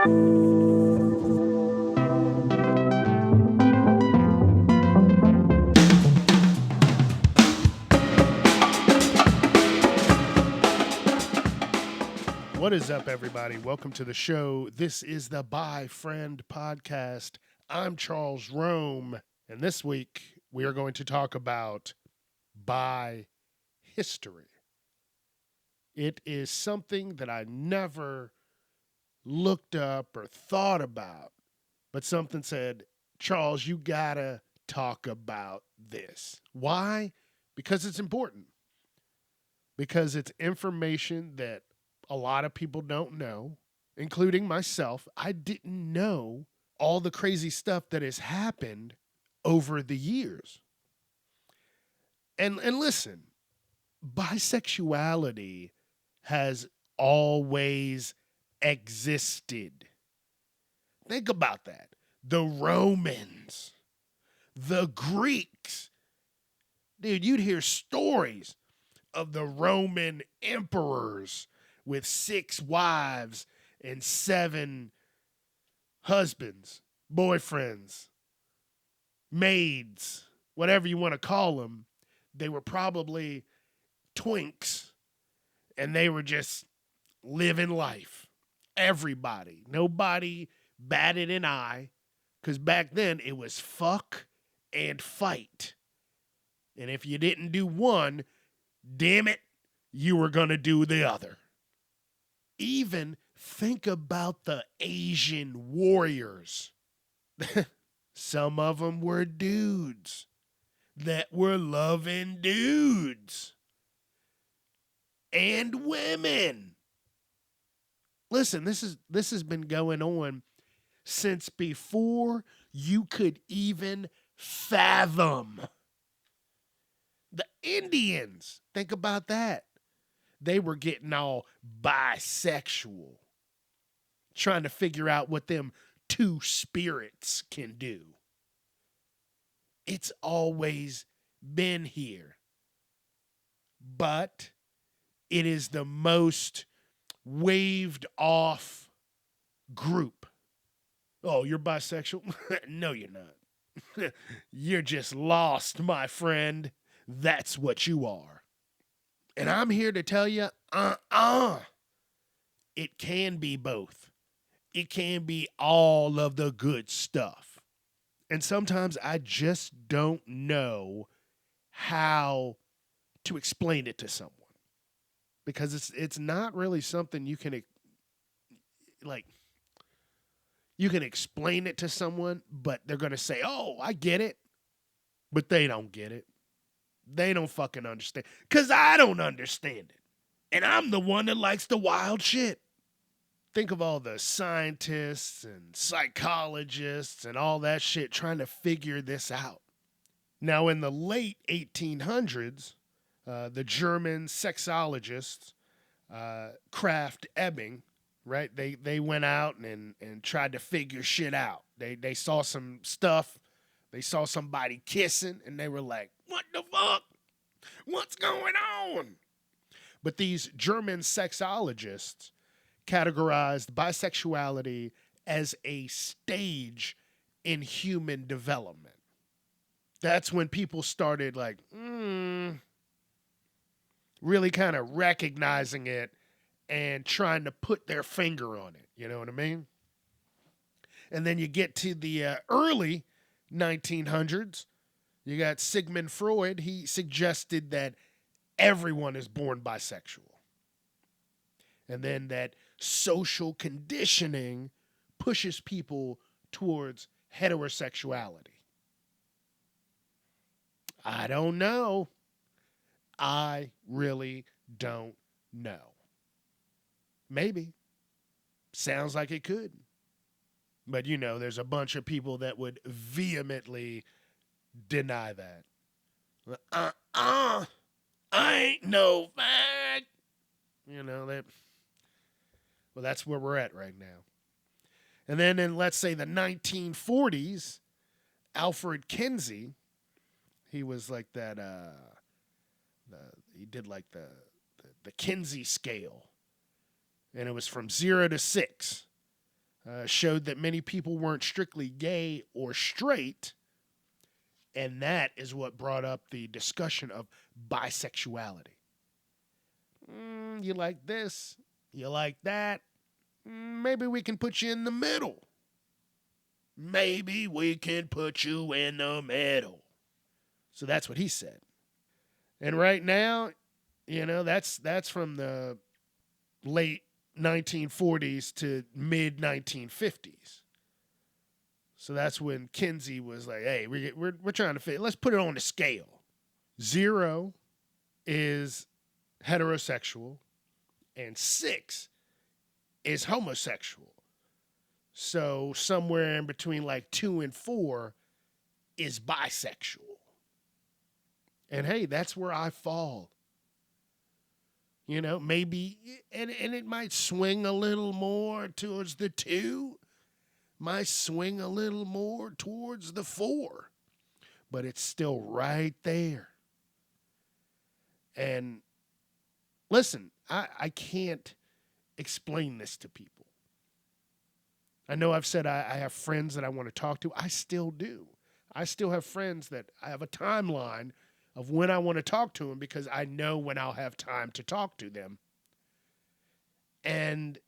What is up, everybody? Welcome to the show. This is the Bi Friend podcast. I'm Charles Rome, and this week we are going to talk about bi history. It is something that I never looked up or thought about, but something said, Charles, you gotta talk about this. Why? Because it's important. Because it's information that a lot of people don't know, including myself. I didn't know all the crazy stuff that has happened over the years. And listen, bisexuality has always existed. Think about that. The Romans, the Greeks. Dude, you'd hear stories of the Roman emperors with 6 wives and 7 husbands, boyfriends, maids, whatever you want to call them. They were probably twinks and they were just living life. Everybody. Nobody batted an eye because back then it was fuck and fight. And if you didn't do one, damn it, you were going to do the other. Even think about the Asian warriors. Some of them were dudes that were loving dudes and women. Listen, this has been going on since before you could even fathom. The Indians, think about that. They were getting all bisexual, trying to figure out what them two spirits can do. It's always been here, but it is the most waved off group. Oh, you're bisexual? No, you're not. You're just lost, my friend. That's what you are. And I'm here to tell you, it can be both. It can be all of the good stuff. And sometimes I just don't know how to explain it to someone. Because it's not really something you can you can explain it to someone, but they're going to say, "Oh, I get it." But they don't get it. They don't fucking understand. Because I don't understand it. And I'm the one that likes the wild shit. Think of all the scientists and psychologists and all that shit trying to figure this out. Now, in the late 1800s, the German sexologists, Kraft Ebing, right? They went out and tried to figure shit out. They saw some stuff. They saw somebody kissing, and they were like, what the fuck? What's going on? But these German sexologists categorized bisexuality as a stage in human development. That's when people started really kind of recognizing it and trying to put their finger on it. You know what I mean? And then you get to the early 1900s, you got Sigmund Freud. He suggested that everyone is born bisexual. And then that social conditioning pushes people towards heterosexuality. I don't know. I really don't know. Maybe. Sounds like it could. But you know, there's a bunch of people that would vehemently deny that. I ain't no fact. You know, that. Well, that's where we're at right now. And then in, let's say, the 1940s, Alfred Kinsey, he was like that, he did like the Kinsey scale. And it was from 0 to 6. showed that many people weren't strictly gay or straight, and that is what brought up the discussion of bisexuality. You like this? You like that? Maybe we can put you in the middle. Maybe we can put you in the middle. So that's what he said. And right now, that's from the late 1940s to mid 1950s. So that's when Kinsey was like, "Hey, we're trying to fit. Let's put it on the scale. 0 is heterosexual, and 6 is homosexual. So somewhere in between like 2 and 4 is bisexual. And hey, that's where I fall. Maybe, and it might swing a little more towards the 2, might swing a little more towards the 4, but it's still right there. And listen, I can't explain this to people. I know I've said I have friends that I want to talk to. I still do. I still have friends that I have a timeline of when I want to talk to them because I know when I'll have time to talk to them. And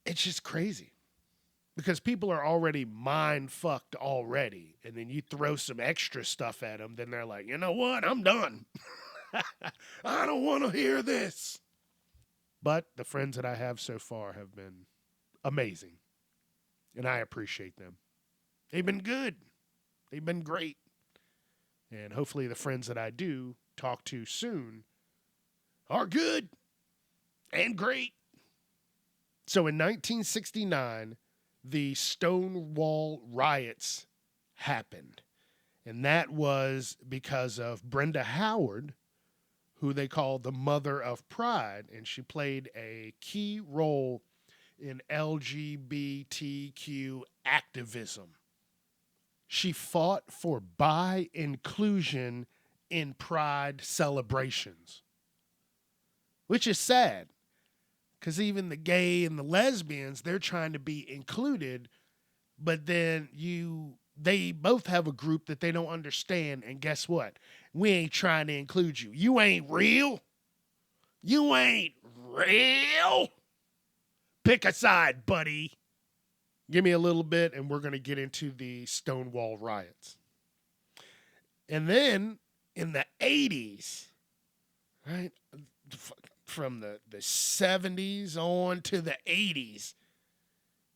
it's just crazy because people are already mind fucked already. And then you throw some extra stuff at them, then they're like, you know what? I'm done. I don't want to hear this. But the friends that I have so far have been amazing. And I appreciate them. They've been good. They've been great. And hopefully the friends that I do talk to soon are good and great. So in 1969, the Stonewall riots happened. And that was because of Brenda Howard, who they called the Mother of Pride. And she played a key role in LGBTQ activism. She fought for bi inclusion in pride celebrations, which is sad because even the gay and the lesbians, they're trying to be included, but then they both have a group that they don't understand. And guess what? We ain't trying to include you. You ain't real. You ain't real. Pick a side, buddy. Give me a little bit, and we're going to get into the Stonewall riots. And then in the 80s, right, from the 70s on to the 80s,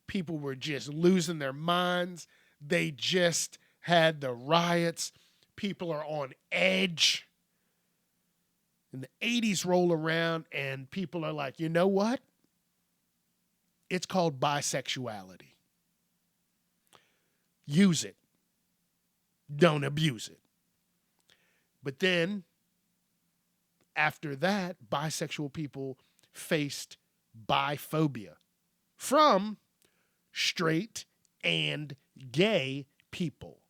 people were just losing their minds. They just had the riots. People are on edge. And the 80s roll around, and people are like, you know what? It's called bisexuality. Use it. Don't abuse it. But then, after that, bisexual people faced biphobia from straight and gay people.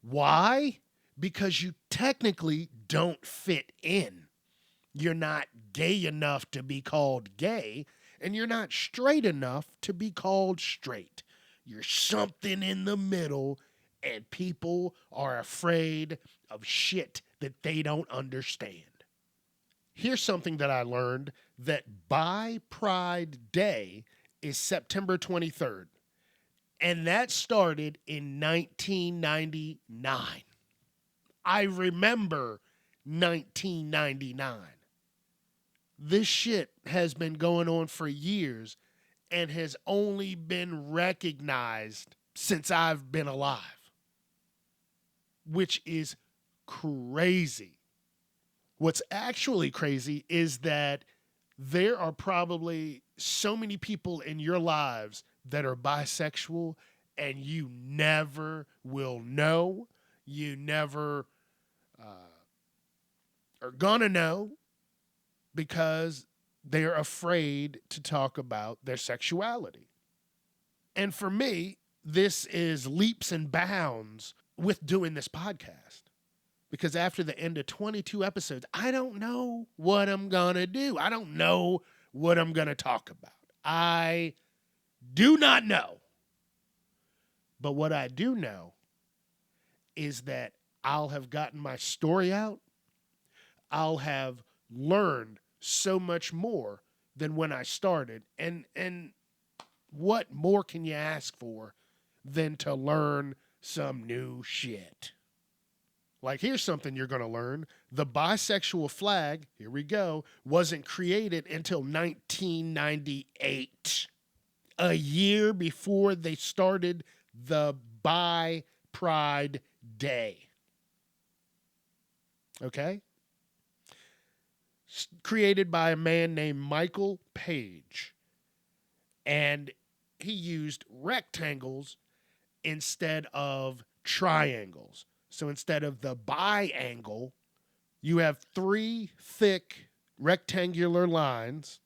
Why? Because you technically don't fit in. You're not gay enough to be called gay, and you're not straight enough to be called straight. You're something in the middle, and people are afraid of shit that they don't understand. Here's something that I learned, that Bi Pride Day is September 23rd, and that started in 1999. I remember 1999. This shit has been going on for years and has only been recognized since I've been alive, which is crazy. What's actually crazy is that there are probably so many people in your lives that are bisexual and you never will know. You never are gonna know because they're afraid to talk about their sexuality. And for me, this is leaps and bounds with doing this podcast. Because after the end of 22 episodes, I don't know what I'm going to do. I don't know what I'm going to talk about. I do not know. But what I do know is that I'll have gotten my story out. I'll have learned so much more than when I started. And what more can you ask for than to learn some new shit? Like, here's something you're going to learn. The bisexual flag, here we go, wasn't created until 1998, a year before they started the Bi Pride Day. Okay? Created by a man named Michael Page. And he used rectangles instead of triangles. So instead of the biangle, you have 3 thick rectangular lines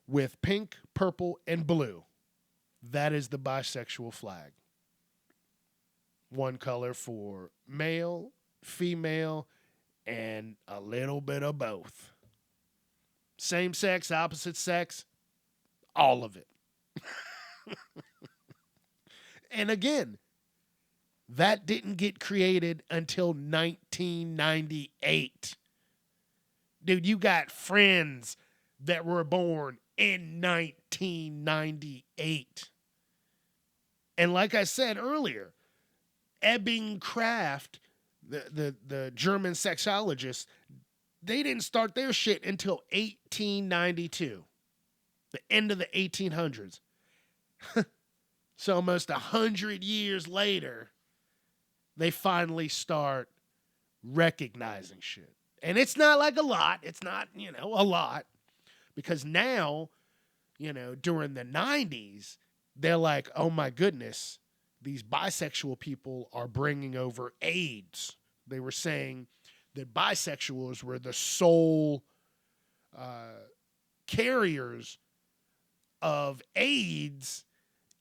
with pink, purple, and blue. That is the bisexual flag. One color for male, female, and a little bit of both. Same sex, opposite sex, all of it. And again, that didn't get created until 1998. Dude, you got friends that were born in 1998. And like I said earlier, Ebbinghaus, the German sexologist, they didn't start their shit until 1892, the end of the 1800s. So almost 100 years later, they finally start recognizing shit. And it's not like a lot. It's not, a lot. Because now, during the 90s, they're like, oh my goodness, these bisexual people are bringing over AIDS. They were saying that bisexuals were the sole carriers of AIDS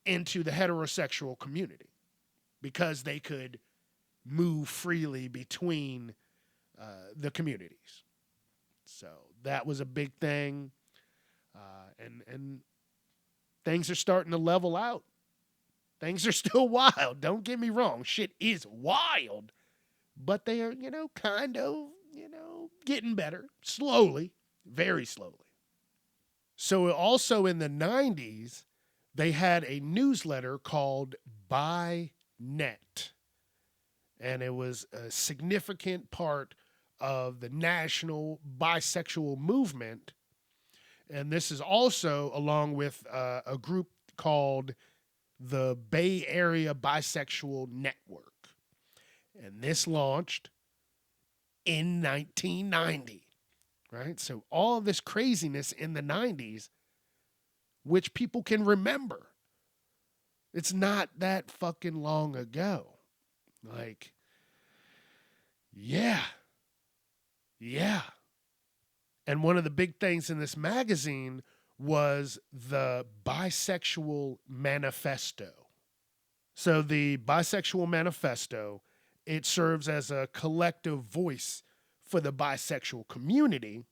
into the heterosexual community because they could move freely between the communities. So that was a big thing. And things are starting to level out. Things are still wild. Don't get me wrong. Shit is wild. But they are, kind of, getting better. Slowly. Very slowly. So also in the 90s, they had a newsletter called BiNet. And it was a significant part of the national bisexual movement. And this is also along with a group called the Bay Area Bisexual Network. And this launched in 1990, right? So all of this craziness in the 90s, which people can remember. It's not that fucking long ago. Like, yeah. And one of the big things in this magazine was the Bisexual Manifesto. So the Bisexual Manifesto, it serves as a collective voice for the bisexual community,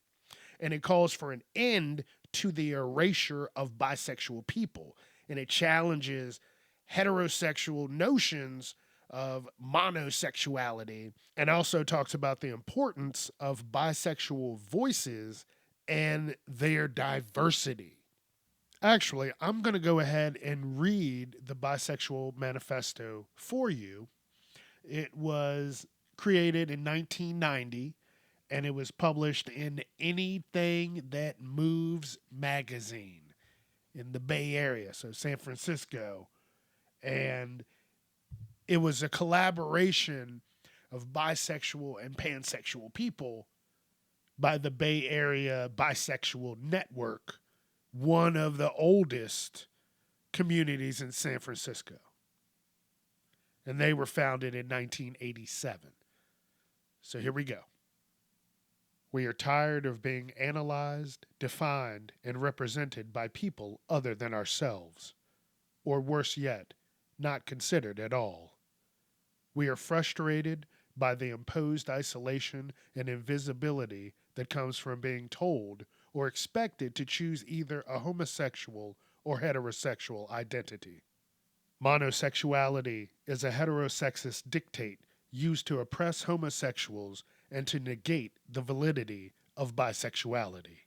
and it calls for an end to the erasure of bisexual people, and it challenges heterosexual notions of monosexuality, and also talks about the importance of bisexual voices and their diversity. Actually, I'm going to go ahead and read the Bisexual Manifesto for you. It was created in 1990, and it was published in Anything That Moves magazine in the Bay Area, so San Francisco. And it was a collaboration of bisexual and pansexual people by the Bay Area Bisexual Network, one of the oldest communities in San Francisco. And they were founded in 1987. So here we go. We are tired of being analyzed, defined, and represented by people other than ourselves, or worse yet, not considered at all. We are frustrated by the imposed isolation and invisibility that comes from being told or expected to choose either a homosexual or heterosexual identity. Monosexuality is a heterosexist dictate used to oppress homosexuals and to negate the validity of bisexuality.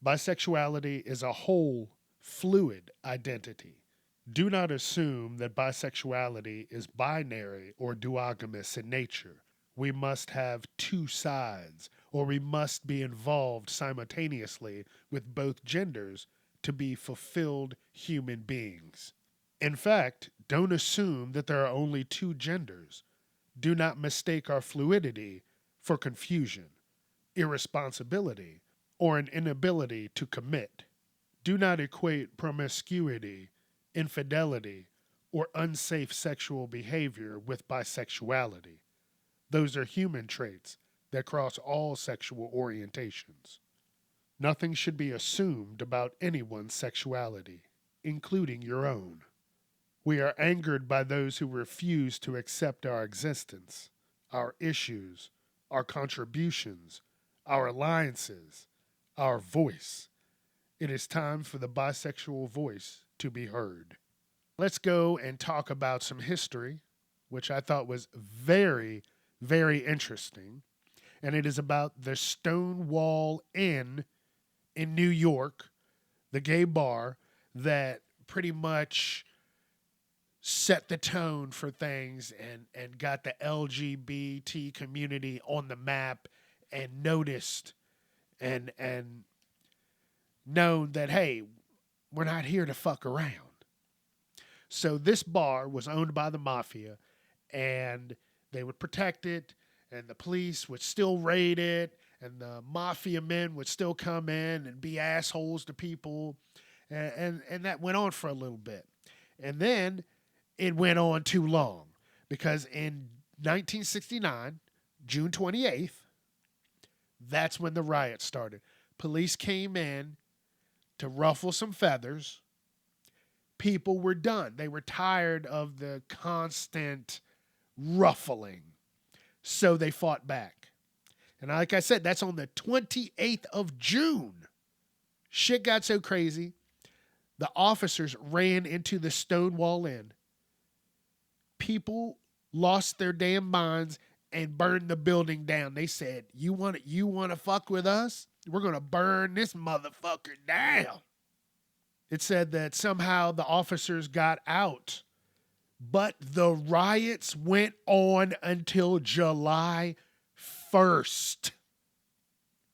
Bisexuality is a whole, fluid identity. Do not assume that bisexuality is binary or duogamous in nature. We must have two sides, or we must be involved simultaneously with both genders to be fulfilled human beings. In fact, don't assume that there are only two genders. Do not mistake our fluidity for confusion, irresponsibility, or an inability to commit. Do not equate promiscuity, infidelity, or unsafe sexual behavior with bisexuality. Those are human traits that cross all sexual orientations. Nothing should be assumed about anyone's sexuality, including your own. We are angered by those who refuse to accept our existence, our issues, our contributions, our alliances, our voice. It is time for the bisexual voice to be heard. Let's go and talk about some history, which I thought was very, very interesting. And it is about the Stonewall Inn in New York, the gay bar that pretty much set the tone for things and got the LGBT community on the map and noticed and known that, hey, we're not here to fuck around. So this bar was owned by the mafia, and they would protect it, and the police would still raid it, and the mafia men would still come in and be assholes to people, and that went on for a little bit. And then it went on too long, because in 1969, June 28th, that's when the riot started. Police came in to ruffle some feathers. People were done. They were tired of the constant ruffling. So they fought back. And like I said, that's on the 28th of June. Shit got so crazy, the officers ran into the Stonewall Inn. People lost their damn minds and burned the building down. They said, you want to fuck with us? We're going to burn this motherfucker down. It said that somehow the officers got out, but the riots went on until July 1st.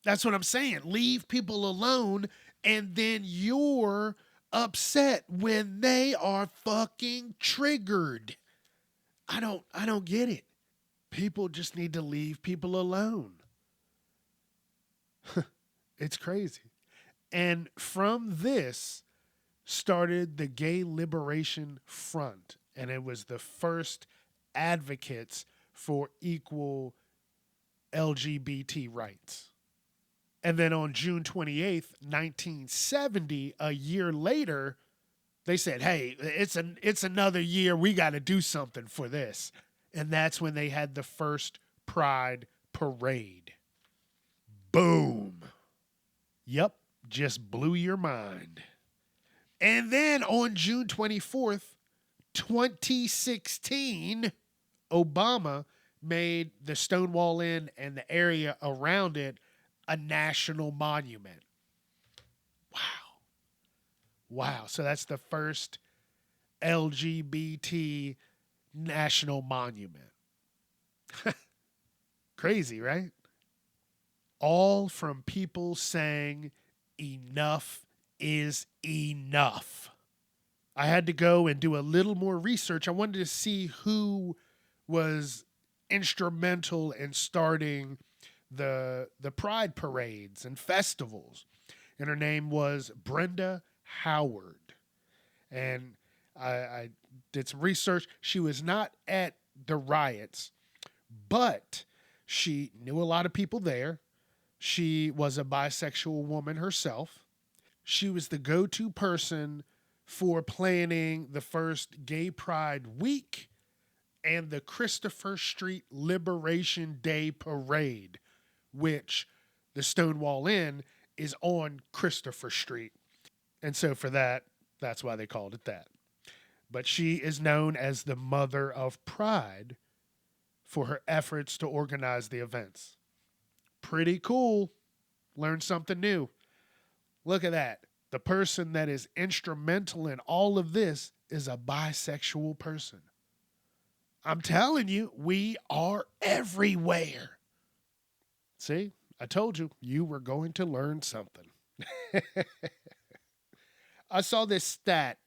That's what I'm saying. Leave people alone, and then you're upset when they are fucking triggered. I don't get it. People just need to leave people alone. It's crazy. And from this started the Gay Liberation Front, and it was the first advocates for equal LGBT rights. And then on June 28th, 1970, a year later, they said, hey, it's another year. We got to do something for this. And that's when they had the first Pride Parade. Boom. Yep, just blew your mind. And then on June 24th, 2016, Obama made the Stonewall Inn and the area around it a national monument. Wow. So that's the first LGBT national monument. Crazy, right? All from people saying enough is enough. I had to go and do a little more research. I wanted to see who was instrumental in starting the pride parades and festivals. And her name was Brenda Howard. And I did some research. She was not at the riots, but she knew a lot of people there. She was a bisexual woman herself. She was the go-to person for planning the first Gay Pride Week and the Christopher Street Liberation Day Parade, which the Stonewall Inn is on Christopher Street. And so for that, That's why they called it that. But she is known as the Mother of Pride for her efforts to organize the events. Pretty cool. Learn something new. Look at that. The person that is instrumental in all of this is a bisexual person. I'm telling you, we are everywhere. See, I told you, you were going to learn something. I saw this stat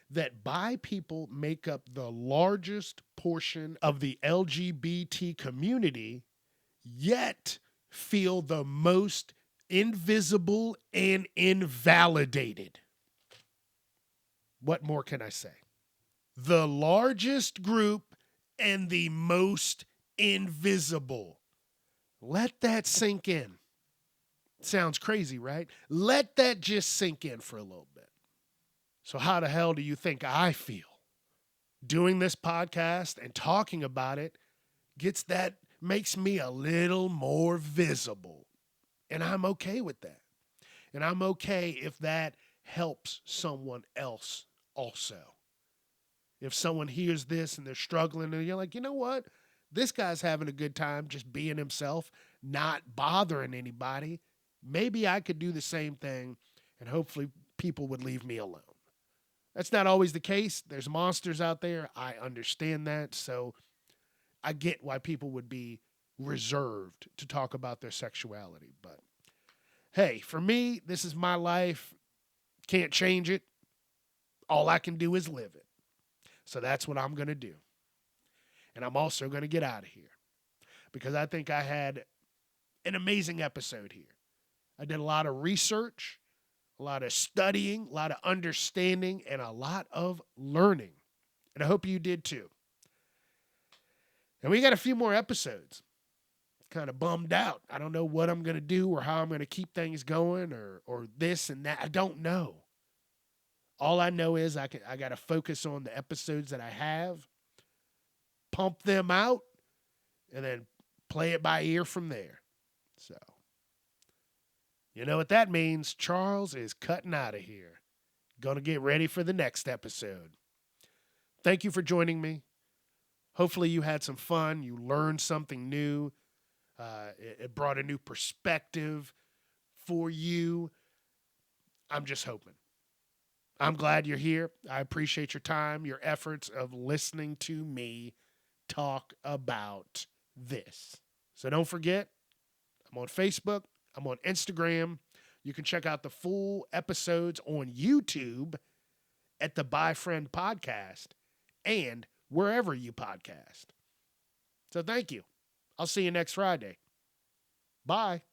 that bi people make up the largest portion of the LGBT community, yet feel the most invisible and invalidated. What more can I say? The largest group and the most invisible. Let that sink in. Sounds crazy, right? Let that just sink in for a little bit. So how the hell do you think I feel? Doing this podcast and talking about it makes me a little more visible. And I'm okay with that. And I'm okay if that helps someone else also. If someone hears this and they're struggling and you're like, you know what? This guy's having a good time just being himself, not bothering anybody. Maybe I could do the same thing and hopefully people would leave me alone. That's not always the case. There's monsters out there. I understand that. So I get why people would be reserved to talk about their sexuality. But hey, for me, this is my life. Can't change it. All I can do is live it. So that's what I'm going to do. And I'm also going to get out of here because I think I had an amazing episode here. I did a lot of research, a lot of studying, a lot of understanding, and a lot of learning. And I hope you did too. And we got a few more episodes. Kind of bummed out. I don't know what I'm going to do or how I'm going to keep things going or this and that. I don't know. All I know is I got to focus on the episodes that I have, pump them out, and then play it by ear from there. So, you know what that means. Charles is cutting out of here. Going to get ready for the next episode. Thank you for joining me. Hopefully you had some fun. You learned something new. It brought a new perspective for you. I'm just hoping. I'm glad you're here. I appreciate your time, your efforts of listening to me talk about this. So don't forget, I'm on Facebook. I'm on Instagram. You can check out the full episodes on YouTube at the Bi Friend Podcast and wherever you podcast. So thank you. I'll see you next Friday. Bye.